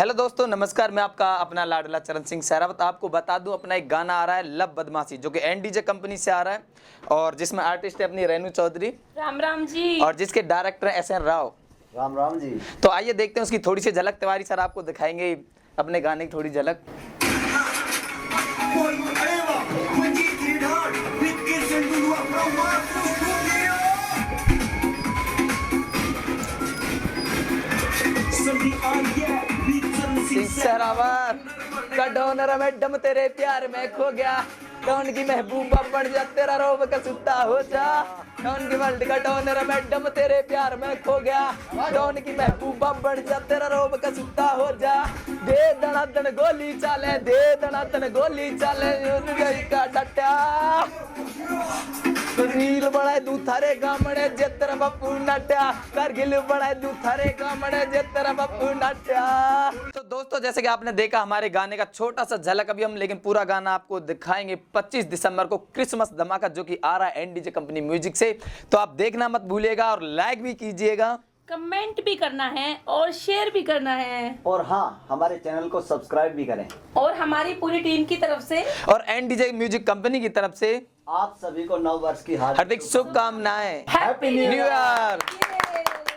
Hello दोस्तों, नमस्कार। मैं आपका अपना लाडला चरण सिंह सहरावत आपको बता दूं, अपना एक गाना आ रहा है लब बदमाशी, जो कि एनडीजे कंपनी से आ रहा है और जिसमें आर्टिस्ट है अपनी रेनू चौधरी, राम राम जी, और जिसके डायरेक्टर है एसएन राव। राम राम जी। तो आइए देखते हैं उसकी थोड़ी सी झलक। तिवारी सर आपको दिखाएंगे अपने गाने की थोड़ी झलक। सिंह सहरावत का डोनर मैडम तेरे प्यार में खो गया, डॉन की महबूबा बन जा, तेरा रोब का सुत्ता हो जा। डॉन की वर्ल्ड का डोनर मैडम तेरे प्यार में खो गया, डॉन की महबूबा बन जा, तेरा रोब का सुत्ता हो जा। दे दनादन गोली चाले, दे दनादन गोली चाले, का डटा रील बनाए दू थारे गामड़े जे तेरा बापू नाट्या, कारगिल बनाए दू थारे गामड़े जे तेरा बापू नाट्या। तो दोस्तों, जैसे कि आपने देखा हमारे गाने का छोटा सा झलक, अभी हम लेकिन पूरा गाना आपको दिखाएंगे 25 दिसंबर को क्रिसमस धमाका, जो कि आ रहा है एनडीजे कंपनी म्यूजिक से। तो आप देखना मत भूलिएगा और लाइक भी कीजिएगा, कमेंट भी करना है और शेयर भी करना है, और हाँ, हमारे चैनल को सब्सक्राइब भी करें। और हमारी पूरी टीम की तरफ से और एनडीजे म्यूजिक कंपनी की तरफ से आप सभी को नव वर्ष की हार्दिक शुभकामनाएं। Happy new new year. Year.